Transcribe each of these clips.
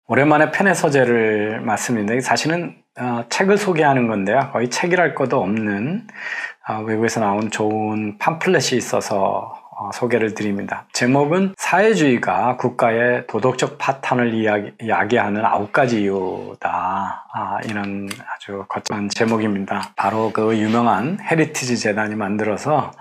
오랜만에 편의 소재를 말씀드리는데 사실은 책을 소개하는 건데요. 거의 책이랄 것도 없는 외국에서 나온 좋은 팜플렛이 있어서 소개를 드립니다. 제목은 사회주의가 국가의 도덕적 파탄을 이야기하는 9가지 이유다. 이런 아주 거창한 제목입니다. 바로 그 유명한 헤리티지 재단이 만들어서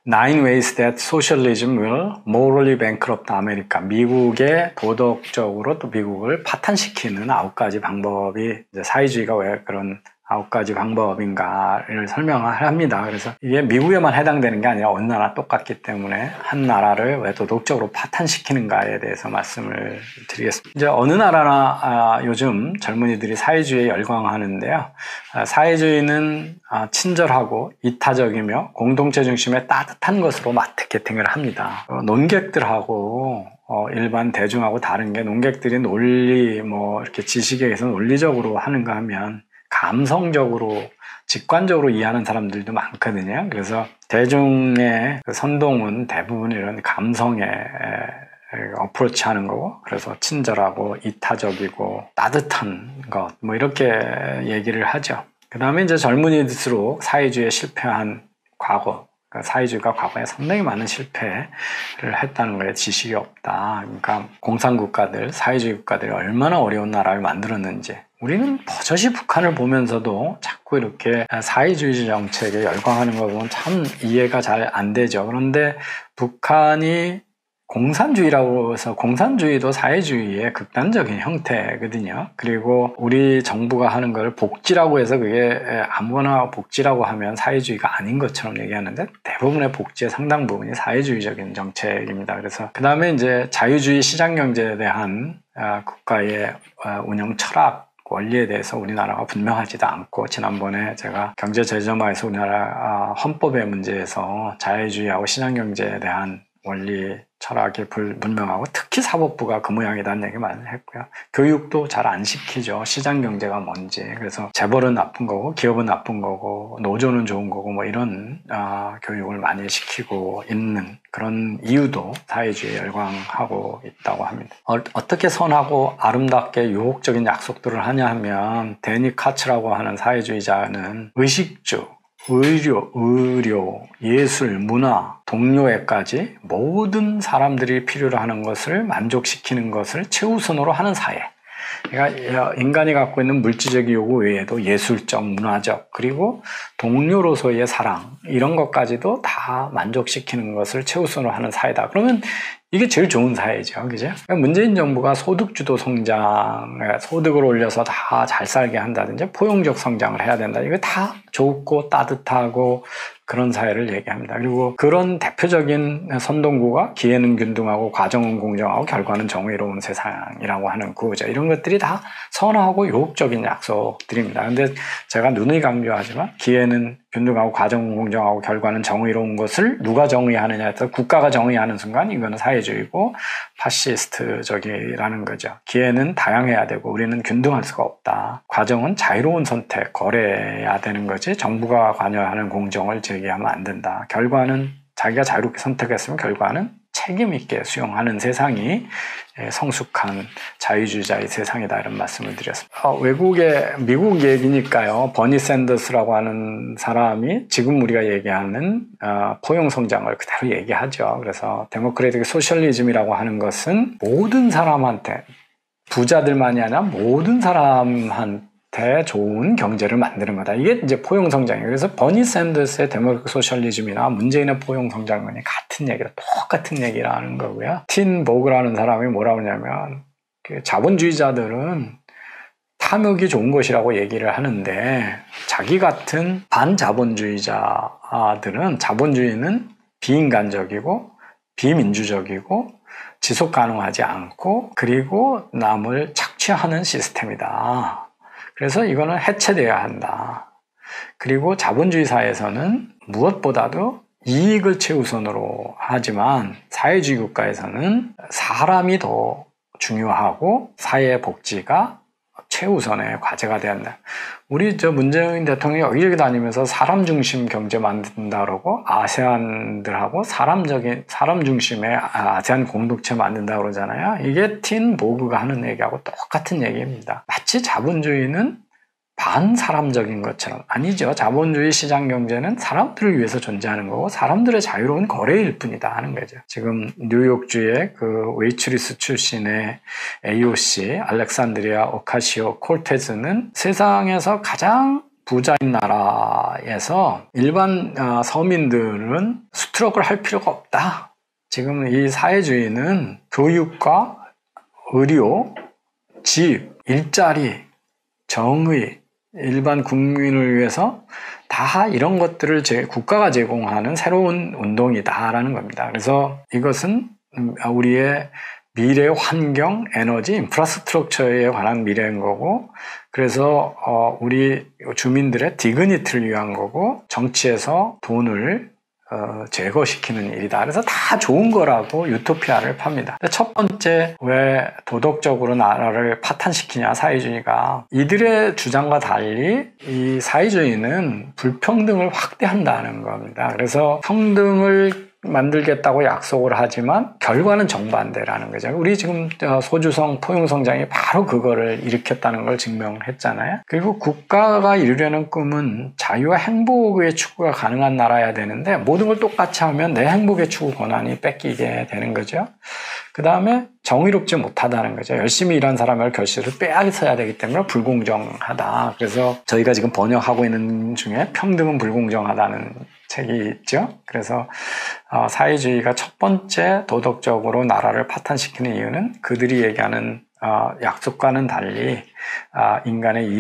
Nine Ways That Socialism Will Morally Bankrupt America. 미국의 도덕적으로 또 미국을 파탄시키는 9가지 방법이 이제 사회주의가 왜 그런 9가지 방법인가를 설명을 합니다. 그래서 이게 미국에만 해당되는 게 아니라 어느 나라 똑같기 때문에 한 나라를 왜 도덕적으로 파탄시키는가에 대해서 말씀을 드리겠습니다. 이제 어느 나라나 요즘 젊은이들이 사회주의에 열광하는데요. 사회주의는 친절하고 이타적이며 공동체 중심의 따뜻한 것으로 마케팅을 합니다. 논객들하고 일반 대중하고 다른 게 논객들이 논리 이렇게 지식에 의해서 논리적으로 하는가 하면 감성적으로 직관적으로 이해하는 사람들도 많거든요. 그래서 대중의 선동은 대부분 이런 감성에 어프로치 하는 거고, 그래서 친절하고 이타적이고 따뜻한 것 이렇게 얘기를 하죠. 그 다음에 이제 젊은이들수록 사회주의에 실패한 과거, 그러니까 사회주의가 과거에 상당히 많은 실패를 했다는 거에 지식이 없다. 그러니까 공산국가들, 사회주의 국가들이 얼마나 어려운 나라를 만들었는지, 우리는 버젓이 북한을 보면서도 자꾸 이렇게 사회주의 정책에 열광하는 거 보면 참 이해가 잘 안 되죠. 그런데 북한이 공산주의라고 해서 공산주의도 사회주의의 극단적인 형태거든요. 그리고 우리 정부가 하는 걸 복지라고 해서 그게 아무거나 복지라고 하면 사회주의가 아닌 것처럼 얘기하는데 대부분의 복지의 상당 부분이 사회주의적인 정책입니다. 그래서 그 다음에 이제 자유주의 시장경제에 대한 국가의 운영 철학, 원리에 대해서 우리나라가 분명하지도 않고, 지난번에 제가 경제저점화에서 우리나라 헌법의 문제에서 자유주의하고 시장경제에 대한 원리 철학이 불분명하고 특히 사법부가 그 모양이라는 얘기 많이 했고요. 교육도 잘 안 시키죠. 시장경제가 뭔지. 그래서 재벌은 나쁜 거고 기업은 나쁜 거고 노조는 좋은 거고 이런 교육을 많이 시키고 있는 그런 이유도 사회주의에 열광하고 있다고 합니다. 어떻게 선하고 아름답게 유혹적인 약속들을 하냐 하면 데니 카츠라고 하는 사회주의자는 의식주, 의료, 예술, 문화, 동료애까지 모든 사람들이 필요로 하는 것을 만족시키는 것을 최우선으로 하는 사회. 그러니까 인간이 갖고 있는 물질적 요구 외에도 예술적, 문화적, 그리고 동료로서의 사랑, 이런 것까지도 다 만족시키는 것을 최우선으로 하는 사회다. 그러면 이게 제일 좋은 사회죠. 그죠? 문재인 정부가 소득주도 성장, 소득을 올려서 다 잘 살게 한다든지 포용적 성장을 해야 된다. 이거 다 좋고 따뜻하고 그런 사회를 얘기합니다. 그리고 그런 대표적인 선동구가 기회는 균등하고 과정은 공정하고 결과는 정의로운 세상이라고 하는 구호죠. 이런 것들이 다 선하고 유혹적인 약속들입니다. 근데 제가 누누이 강조하지만 기회는 균등하고 과정은 공정하고 결과는 정의로운 것을 누가 정의하느냐에 따라 국가가 정의하는 순간 이거는 사회주의고 파시스트적이라는 거죠. 기회는 다양해야 되고 우리는 균등할 수가 없다. 과정은 자유로운 선택, 거래해야 되는 거지 정부가 관여하는 공정을 제기하면 안 된다. 결과는 자기가 자유롭게 선택했으면 결과는 책임 있게 수용하는 세상이 성숙한 자유주의자의 세상이다, 이런 말씀을 드렸습니다. 미국 얘기니까요. 버니 샌더스라고 하는 사람이 지금 우리가 얘기하는 포용 성장을 그대로 얘기하죠. 그래서 데모크래틱 소셜리즘이라고 하는 것은 모든 사람한테, 부자들만이 아니라 모든 사람한테 좋은 경제를 만드는 거다. 이게 이제 포용 성장이에요. 그래서 버니 샌더스의 데모크래틱 소셜리즘이나 문재인의 포용 성장론이 같은 얘기다, 똑같은 얘기라는 거고요. 틴 보그라는 사람이 뭐라고 하냐면 자본주의자들은 탐욕이 좋은 것이라고 얘기를 하는데 자기 같은 반자본주의자들은 자본주의는 비인간적이고 비민주적이고 지속 가능하지 않고 그리고 남을 착취하는 시스템이다. 그래서 이거는 해체되어야 한다. 그리고 자본주의 사회에서는 무엇보다도 이익을 최우선으로 하지만 사회주의 국가에서는 사람이 더 중요하고 사회 복지가 최우선의 과제가 돼야 한다. 우리 문재인 대통령이 여기저기 다니면서 사람 중심 경제 만든다 그러고 아세안들하고 사람 중심의 아세안 공동체 만든다 그러잖아요. 이게 틴 보그가 하는 얘기하고 똑같은 얘기입니다. 마치 자본주의는 반사람적인 것처럼. 아니죠. 자본주의 시장 경제는 사람들을 위해서 존재하는 거고 사람들의 자유로운 거래일 뿐이다 하는 거죠. 지금 뉴욕주의 그 웨이트리스 출신의 AOC 알렉산드리아 오카시오 콜테즈는 세상에서 가장 부자인 나라에서 일반 서민들은 스트럭을 할 필요가 없다. 지금 이 사회주의는 교육과 의료, 집, 일자리, 정의, 일반 국민을 위해서 다 이런 것들을 국가가 제공하는 새로운 운동이다라는 겁니다. 그래서 이것은 우리의 미래 환경, 에너지, 인프라스트럭처에 관한 미래인 거고, 그래서 우리 주민들의 디그니티를 위한 거고, 정치에서 돈을 제거시키는 일이다. 그래서 다 좋은 거라고 유토피아를 팝니다. 첫 번째, 왜 도덕적으로 나라를 파탄시키냐, 사회주의가. 이들의 주장과 달리 이 사회주의는 불평등을 확대한다는 겁니다. 그래서 평등을 만들겠다고 약속을 하지만 결과는 정반대라는 거죠. 우리 지금 소주성 포용성장이 바로 그거를 일으켰다는 걸 증명했잖아요. 그리고 국가가 이루려는 꿈은 자유와 행복의 추구가 가능한 나라여야 되는데 모든 걸 똑같이 하면 내 행복의 추구 권한이 뺏기게 되는 거죠. 그 다음에 정의롭지 못하다는 거죠. 열심히 일한 사람의 결실을 빼앗아야 되기 때문에 불공정하다. 그래서 저희가 지금 번역하고 있는 중에 평등은 불공정하다는 책이 있죠. 그래서 사회주의가 첫 번째 도덕적으로 나라를 파탄시키는 이유는 그들이 얘기하는 약속과는 달리 인간의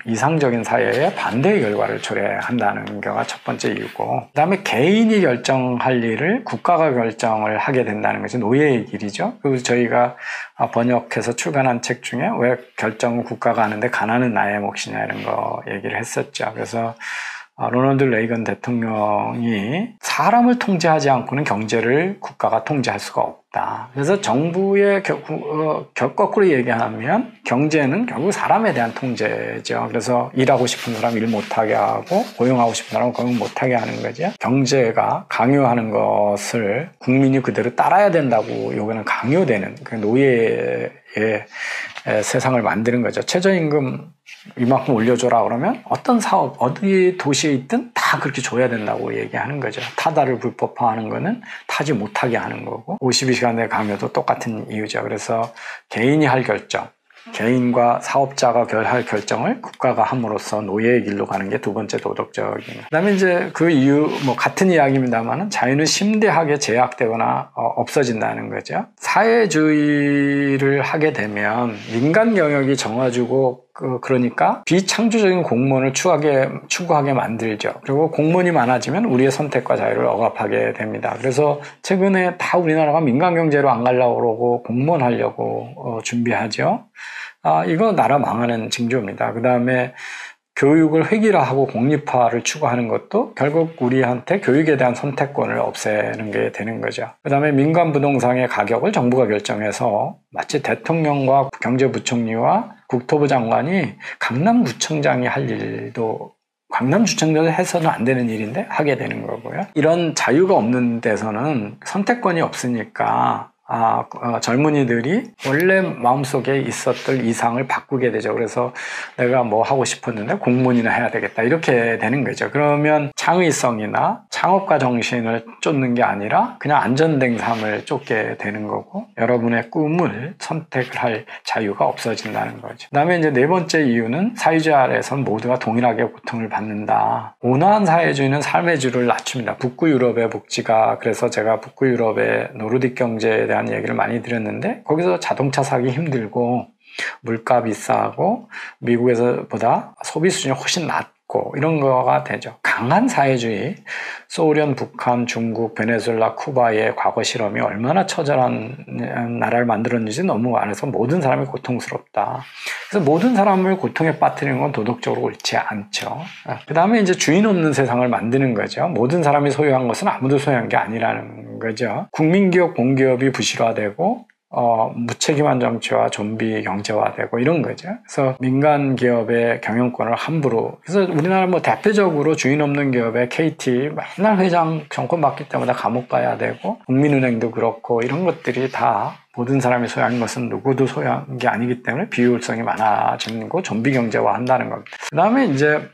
이상적인 사회에 반대의 결과를 초래한다는 게가 첫 번째 이유고, 그 다음에 개인이 결정할 일을 국가가 결정을 하게 된다는 것이 노예의 길이죠. 그리고 저희가 번역해서 출간한 책 중에 왜 결정은 국가가 하는데 가난은 나의 몫이냐 이런 거 얘기를 했었죠. 그래서 로널드 레이건 대통령이 사람을 통제하지 않고는 경제를 국가가 통제할 수가 없다. 그래서 정부의 거꾸로 얘기하면 경제는 결국 사람에 대한 통제죠. 그래서 일하고 싶은 사람 일 못하게 하고 고용하고 싶은 사람 고용 못하게 하는 거죠. 경제가 강요하는 것을 국민이 그대로 따라야 된다고 요거는 강요되는 그 노예의 세상을 만드는 거죠. 최저임금 이만큼 올려줘라 그러면 어떤 사업, 어디 도시에 있든 다 그렇게 줘야 된다고 얘기하는 거죠. 타다를 불법화하는 거는 타지 못하게 하는 거고 52시간 내 강요도 똑같은 이유죠. 그래서 개인이 할 결정, 개인과 사업자가 할 결정을 국가가 함으로써 노예의 길로 가는 게 두 번째 도덕적인. 그다음에 이제 그 이유 같은 이야기입니다만은 자유는 심대하게 제약되거나 없어진다는 거죠. 사회주의를 하게 되면 민간 영역이 정해주고 그러니까 비창조적인 공무원을 추구하게 만들죠. 그리고 공무원이 많아지면 우리의 선택과 자유를 억압하게 됩니다. 그래서 최근에 다 우리나라가 민간 경제로 안 가려고 그러고 공무원 하려고 준비하죠. 이거 나라 망하는 징조입니다. 그 다음에 교육을 획일화하고 공립화를 추구하는 것도 결국 우리한테 교육에 대한 선택권을 없애는 게 되는 거죠. 그 다음에 민간 부동산의 가격을 정부가 결정해서 마치 대통령과 경제부총리와 국토부 장관이 강남구청장이 할 일도 강남구청장도 해서는 안 되는 일인데 하게 되는 거고요. 이런 자유가 없는 데서는 선택권이 없으니까 젊은이들이 원래 마음속에 있었던 이상을 바꾸게 되죠. 그래서 내가 뭐 하고 싶었는데 공무원이나 해야 되겠다 이렇게 되는 거죠. 그러면 창의성이나 창업가 정신을 쫓는 게 아니라 그냥 안전된 삶을 쫓게 되는 거고 여러분의 꿈을 선택을 할 자유가 없어진다는 거죠. 그 다음에 이제 네 번째 이유는 사회주의 아래에서는 모두가 동일하게 고통을 받는다. 온화한 사회주의는 삶의 질을 낮춥니다. 북구 유럽의 복지가, 그래서 제가 북구 유럽의 노르딕 경제에 대한 얘기를 많이 드렸는데 거기서 자동차 사기 힘들고 물가 비싸고 미국에서보다 소비 수준이 훨씬 낮고 이런 거가 되죠. 강한 사회주의, 소련, 북한, 중국, 베네수엘라, 쿠바의 과거 실험이 얼마나 처절한 나라를 만들었는지 너무 알아서 모든 사람이 고통스럽다. 그래서 모든 사람을 고통에 빠뜨리는 건 도덕적으로 옳지 않죠. 그 다음에 이제 주인 없는 세상을 만드는 거죠. 모든 사람이 소유한 것은 아무도 소유한 게 아니라는 거죠. 국민기업, 공기업이 부실화되고 무책임한 정치와 좀비 경제화되고 이런 거죠. 그래서 민간 기업의 경영권을 함부로, 그래서 우리나라 뭐 대표적으로 주인 없는 기업의 KT 맨날 회장 정권 바뀔 때마다 감옥 가야 되고, 국민은행도 그렇고, 이런 것들이 다 모든 사람이 소유한 것은 누구도 소유한 게 아니기 때문에 비효율성이 많아지는 거, 좀비 경제화 한다는 겁니다. 그 다음에 이제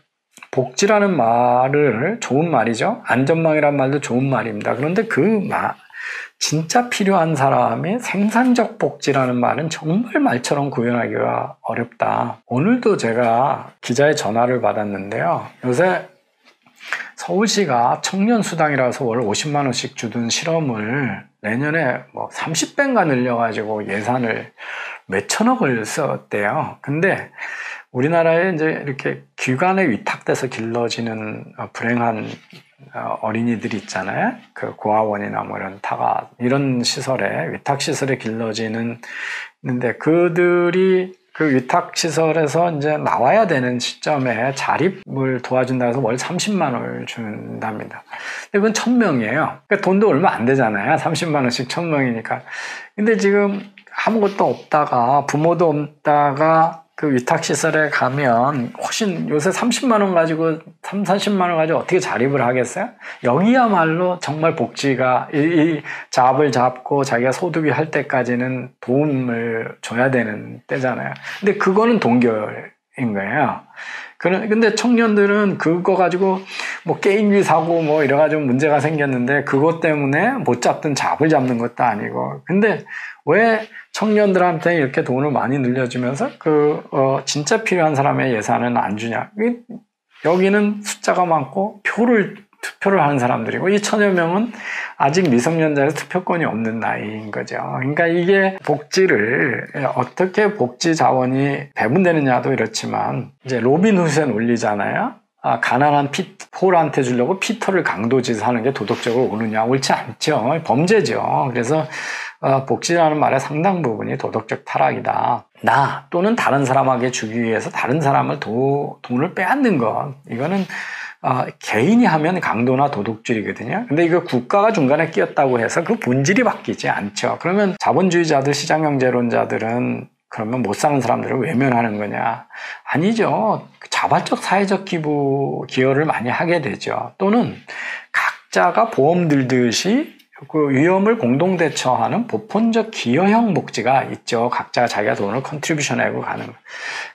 복지라는 말을, 좋은 말이죠. 안전망이라는 말도 좋은 말입니다. 그런데 진짜 필요한 사람의 생산적 복지라는 말은 정말 말처럼 구현하기가 어렵다. 오늘도 제가 기자의 전화를 받았는데요. 요새 서울시가 청년수당이라서 월 50만 원씩 주던 실험을 내년에 뭐 30배인가 늘려가지고 예산을 몇천억을 썼대요. 근데 우리나라에 이제 이렇게 기관에 위탁돼서 길러지는 불행한 어린이들이 있잖아요. 그 고아원이나 뭐 이런 시설에, 위탁시설에 길러지는데 그들이 그 위탁시설에서 이제 나와야 되는 시점에 자립을 도와준다 해서 월 30만 원을 준답니다. 근데 그건 1000명이에요. 그러니까 돈도 얼마 안 되잖아요. 30만 원씩 1000명이니까. 근데 지금 아무것도 없다가, 부모도 없다가 그 위탁시설에 가면 훨씬, 요새 30만 원 가지고 40만 원 가지고 어떻게 자립을 하겠어요? 여기야말로 정말 복지가, 이 잡을 잡고 자기가 소득이 할 때까지는 도움을 줘야 되는 때잖아요. 근데 그거는 동결인 거예요. 근데 청년들은 그거 가지고 뭐 게임기 사고 뭐 이래가지고 문제가 생겼는데, 그것 때문에 못 잡던 잡을 잡는 것도 아니고. 근데 왜 청년들한테 이렇게 돈을 많이 늘려주면서 진짜 필요한 사람의 예산은 안 주냐? 여기는 숫자가 많고 투표를 하는 사람들이고, 이 1000여 명은 아직 미성년자에서 투표권이 없는 나이인 거죠. 그러니까 이게 복지를 어떻게 복지 자원이 배분되느냐도 이렇지만, 이제 로빈 후세 논리잖아요. 가난한 폴한테 주려고 피터를 강도짓 하는 게 도덕적으로 옳으냐? 옳지 않죠. 범죄죠. 그래서 복지라는 말의 상당 부분이 도덕적 타락이다. 나 또는 다른 사람에게 주기 위해서 다른 사람을 돈을 빼앗는 것, 이거는 개인이 하면 강도나 도둑질이거든요. 근데 이거 국가가 중간에 끼었다고 해서 그 본질이 바뀌지 않죠. 그러면 자본주의자들, 시장경제론자들은 그러면 못 사는 사람들을 외면하는 거냐? 아니죠. 자발적 사회적 기여를 많이 하게 되죠. 또는 각자가 보험 들듯이 그 위험을 공동 대처하는 보편적 기여형 복지가 있죠. 각자가 자기가 돈을 컨트리뷰션 하고 가는 거.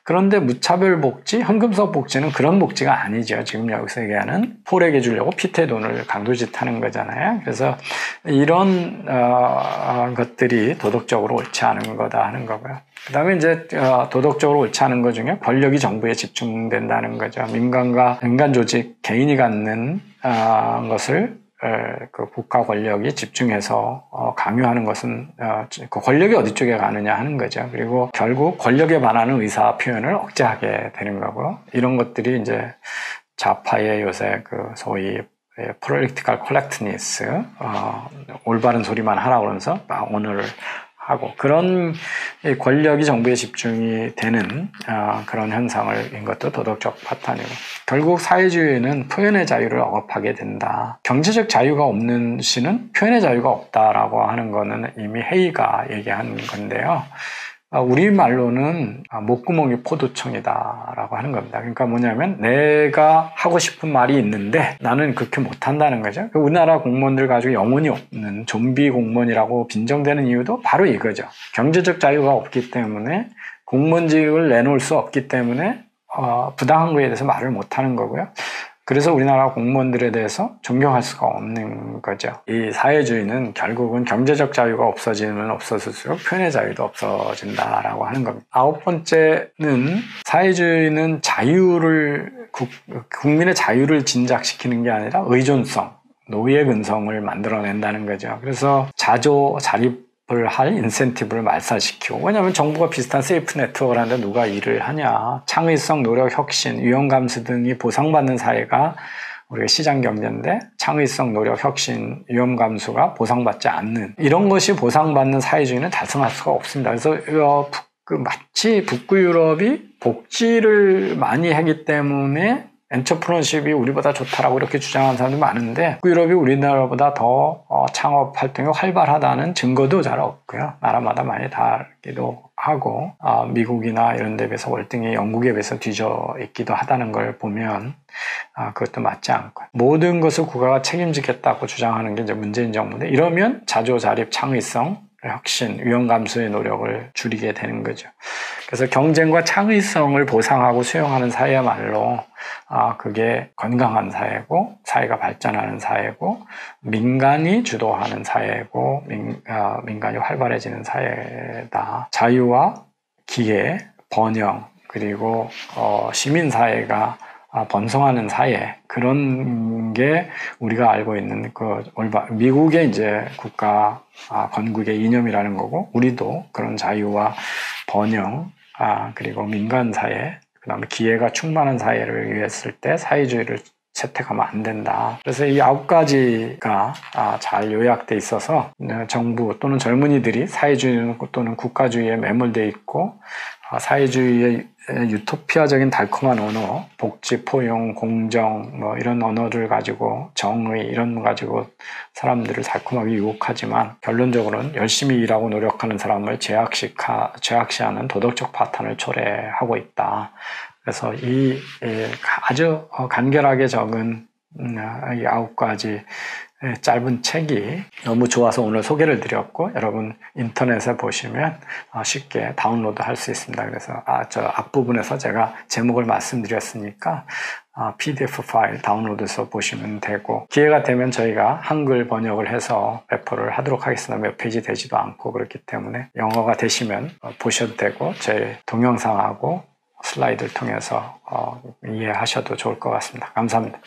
그런데 무차별 복지, 현금성 복지는 그런 복지가 아니죠. 지금 여기서 얘기하는 폴에게 주려고 피트의 돈을 강도짓 하는 거잖아요. 그래서 이런 것들이 도덕적으로 옳지 않은 거다 하는 거고요. 그 다음에 이제 도덕적으로 옳지 않은 것 중에 권력이 정부에 집중된다는 거죠. 민간 조직, 개인이 갖는 것을 그 국가 권력이 집중해서 강요하는 것은 그 권력이 어디 쪽에 가느냐 하는 거죠. 그리고 결국 권력에 반하는 의사 표현을 억제하게 되는 거고, 이런 것들이 이제 좌파의 요새 그 소위 political correctness, 올바른 소리만 하라고 그러면서 오늘을 하고, 그런 권력이 정부에 집중이 되는 그런 현상인 것도 도덕적 파탄이고, 결국 사회주의는 표현의 자유를 억압하게 된다. 경제적 자유가 없는 시는 표현의 자유가 없다라고 하는 거는 이미 헤이가 얘기한 건데요. 우리말로는 목구멍이 포도청이다라고 하는 겁니다. 그러니까 뭐냐면 내가 하고 싶은 말이 있는데 나는 그렇게 못한다는 거죠. 우리나라 공무원들 가지고 영혼이 없는 좀비 공무원이라고 빈정되는 이유도 바로 이거죠. 경제적 자유가 없기 때문에, 공무원직을 내놓을 수 없기 때문에 부당한 거에 대해서 말을 못하는 거고요. 그래서 우리나라 공무원들에 대해서 존경할 수가 없는 거죠. 이 사회주의는 결국은 경제적 자유가 없어지면 없어질수록 표현의 자유도 없어진다라고 하는 겁니다. 9번째는 사회주의는 국민의 자유를 진작시키는 게 아니라 의존성, 노예 근성을 만들어낸다는 거죠. 그래서 자립을 할 인센티브를 말살시키고, 왜냐하면 정부가 비슷한 세이프 네트워크를 하는데 누가 일을 하냐. 창의성, 노력, 혁신, 위험 감수 등이 보상받는 사회가 우리가 시장 경제인데, 창의성, 노력, 혁신, 위험 감수가 보상받지 않는, 이런 것이 보상받는 사회주의는 달성할 수가 없습니다. 그래서 마치 북구 유럽이 복지를 많이 하기 때문에 엔터프런십이 우리보다 좋다라고 이렇게 주장하는 사람도 많은데 유럽이 우리나라보다 더 창업 활동이 활발하다는 증거도 잘 없고요. 나라마다 많이 다르기도 하고 미국이나 이런 데 비해서 월등히 영국에 비해서 뒤져 있기도 하다는 걸 보면 그것도 맞지 않고 모든 것을 국가가 책임지겠다고 주장하는 게 이제 문재인 정부인데 이러면 자조자립 창의성 혁신, 위험 감소의 노력을 줄이게 되는 거죠. 그래서 경쟁과 창의성을 보상하고 수용하는 사회야말로 그게 건강한 사회고 사회가 발전하는 사회고 민간이 주도하는 사회고 민간이 활발해지는 사회다. 자유와 기회, 번영 그리고 시민사회가 번성하는 사회 그런 게 우리가 알고 있는 미국의 이제 국가 건국의 이념이라는 거고 우리도 그런 자유와 번영 그리고 민간 사회 그다음에 기회가 충만한 사회를 위했을 때 사회주의를 채택하면 안 된다. 그래서 이 9가지가 잘 요약돼 있어서 정부 또는 젊은이들이 사회주의 또는 국가주의에 매몰돼 있고 사회주의의 유토피아적인 달콤한 언어, 복지, 포용, 공정 이런 언어를 가지고 정의 이런 거 가지고 사람들을 달콤하게 유혹하지만 결론적으로는 열심히 일하고 노력하는 사람을 제약시하는 도덕적 파탄을 초래하고 있다. 그래서 이 아주 간결하게 적은 이 9가지 짧은 책이 너무 좋아서 오늘 소개를 드렸고 여러분 인터넷에 보시면 쉽게 다운로드 할 수 있습니다. 그래서 저 앞부분에서 제가 제목을 말씀드렸으니까 PDF 파일 다운로드해서 보시면 되고 기회가 되면 저희가 한글 번역을 해서 배포를 하도록 하겠습니다. 몇 페이지 되지도 않고 그렇기 때문에 영어가 되시면 보셔도 되고 제 동영상하고 슬라이드를 통해서 이해하셔도 좋을 것 같습니다. 감사합니다.